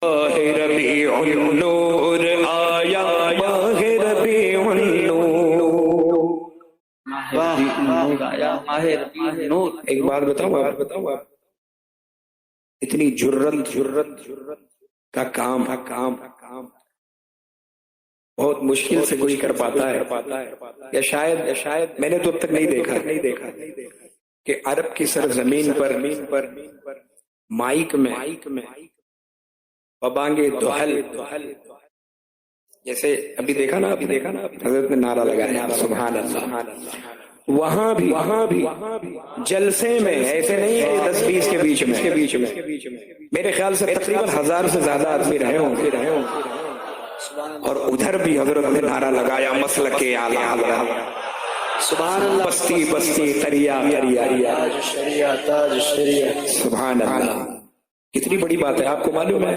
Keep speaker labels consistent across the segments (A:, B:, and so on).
A: ماہ ربیع النور آیا، ماہ ربیع النور،
B: ماہ ربیع النور۔
A: ایک بات بتاؤں آپ، اتنی جرت کا کام بہت مشکل سے کوئی کر پاتا ہے، یا شاید میں نے تو اب تک نہیں دیکھا کہ عرب کی سرزمین پر مائک میں ببانگے دہل، جیسے ابھی دیکھا نا حضرت نے نعرہ لگایا سبحان اللہ، وہاں بھی جلسے میں ایسے نہیں کہ 10-20 کے بیچ میں میرے خیال سے تقریباً 1000 سے زیادہ آدمی رہے ہوں گے، اور ادھر بھی حضرت نے نعرہ لگایا مسلک اعلیٰ،
B: سبحان اللہ،
A: بستی قریہ،
B: تاج شریعت،
A: سبحان اللہ۔ کتنی بڑی بات ہے، آپ کو معلوم ہے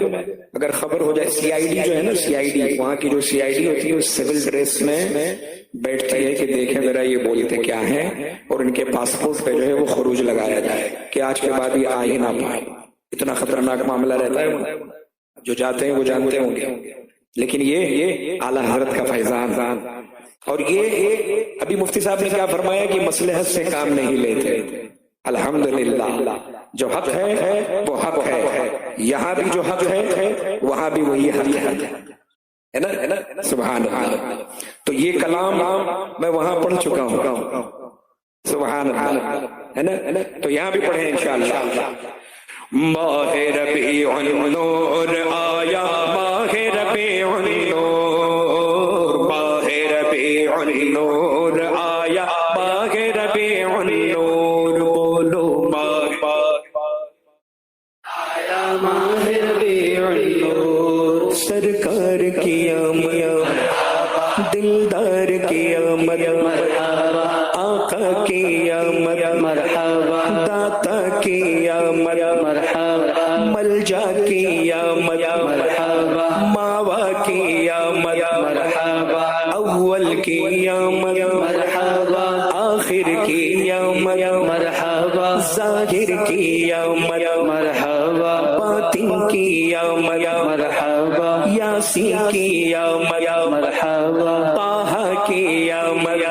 A: اگر خبر ہو جائے، سی آئی ڈی جو ہے نا، سی آئی ڈی وہاں کی جو سی آئی ڈی ہوتی ہے وہ سول ڈریس میں بیٹھتی ہے کہ دیکھیں ذرا یہ بولتے کیا ہیں، اور ان کے پاسپورٹ پہ جو ہے وہ خروج لگایا جائے کہ آج کے بعد یہ آ ہی نہ پائے۔ اتنا خطرناک معاملہ رہتا ہے، جو جاتے ہیں وہ جانتے ہوں گے، لیکن یہ اعلیٰ حضرت کا فیضان۔ اور یہ ابھی مفتی صاحب نے کیا فرمایا کہ مصلحت سے کام نہیں لیتے، الحمدللہ جو حق ہے وہ حق ہے، یہاں بھی جو حق ہے وہاں بھی وہی حق ہے نا، سبحان اللہ۔ تو یہ کلام میں وہاں پڑھ چکا ہوں، سبحان اللہ، ہے نا، تو یہاں بھی پڑھیں انشاءاللہ۔ ماہ ربیع النور آیا، ماہ ربیع النور، ماہ ربیع النور آیا، ماہ ربیع النور، بولو
B: ماہ ربیع النور،
A: سرکار کی آمد، دلدار کی آمد، آقا کی آمد، داتا کی آمد، ملجا کی آمد، ماوا کی آمد، اول کی آمد، آخر کی آمد، ظاہر کی آمد، باطن کی آمد، یاسین کی آمد، طٰہٰ کی آمد،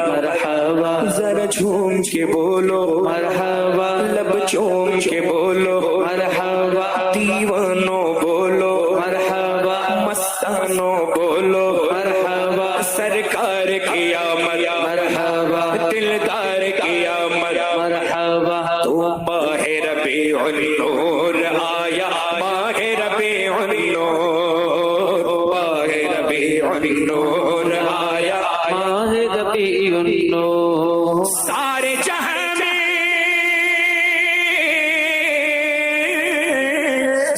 A: ذرا جھوم کے بولو مرحبا، لب چوم کے بولو مرحبا، دیوانوں بولو مرحبا، مستانوں بولو مرحبا، سرکار کی آمد مرحبا، دلدار کی آمد مرحبا، تو ماہ ربیع النور آیا، ماہ ربیع النور، ماہ ربیع النور آیا،
B: ماہ ربیع النور،
A: سارے جہاں میں،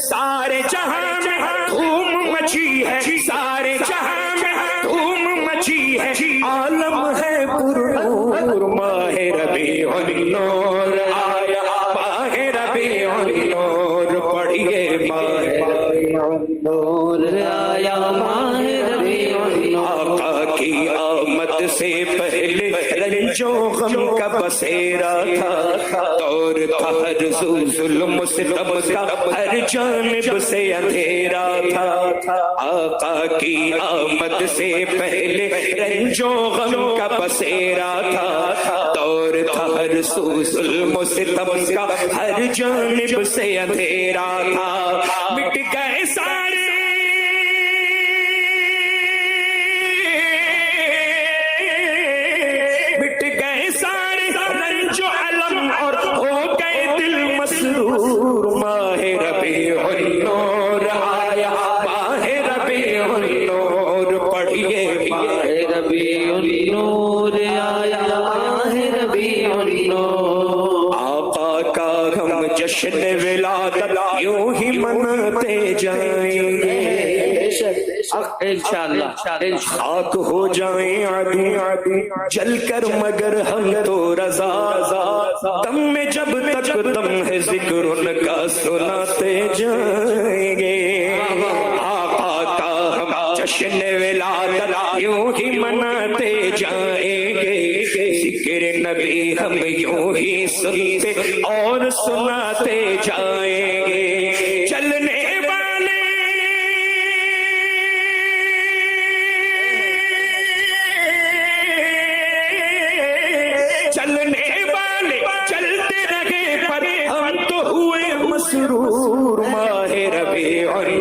A: سارے جہاں میں دھوم مچی ہے، سارے جہاں میں دھوم مچی ہے، عالم ہے پرنور، ماہ ربیع النور آیا، ماہ ربیع النور، پڑھیے ماہ ربیع
B: النور آیا، ماہ ربیع النور،
A: آقا کی آمد سے پہلے رنجو غم کا بسیرا تھا، دور تھا ہر ظلم ستم کا، ہر جانب سے اندھیرا تھا، آقا کی آمد سے پہلے رنجو غم کا بسیرا تھا، دور تھا ہر ظلم ستم کا، ہر جانب سے اندھیرا تھا، مٹ گئے سارے ماہ ربیع النور آیا، ماہ ربیع النور، پڑھیے
B: ماہ ربیع النور آیا، ماہ ربیع النور،
A: آقا کا ہم جشن ولادت یوں ہی مناتے جائیں گے،
B: انشاءاللہ
A: خاک ہو جائیں عادی جل کر مگر ہم تو رضا، دم میں جب تک دم ہے ذکر ان کا سناتے جائیں گے، آقا کا ہم جشن ولادت یوں ہی مناتے جائیں گے، ذکر نبی ہم یوں ہی سنتے اور سناتے جائیں گے، چلنے والے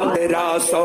A: 1500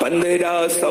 A: 1500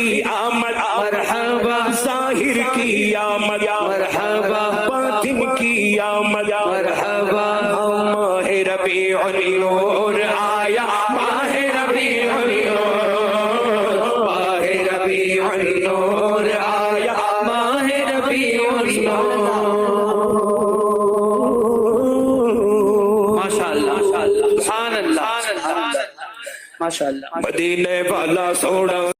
A: کی آمد
B: مرحبا
A: ظاہر کی آمد
B: مرحبا
A: باطن کی آمد
B: مرحبا
A: ماہ ربیع النور آیا ماہ ربیع النور ماہ ربیع النور آیا
B: ماہ ربیع النور ماشاءاللہ سبحان اللہ ماشاءاللہ
A: مدینے والا سوڑا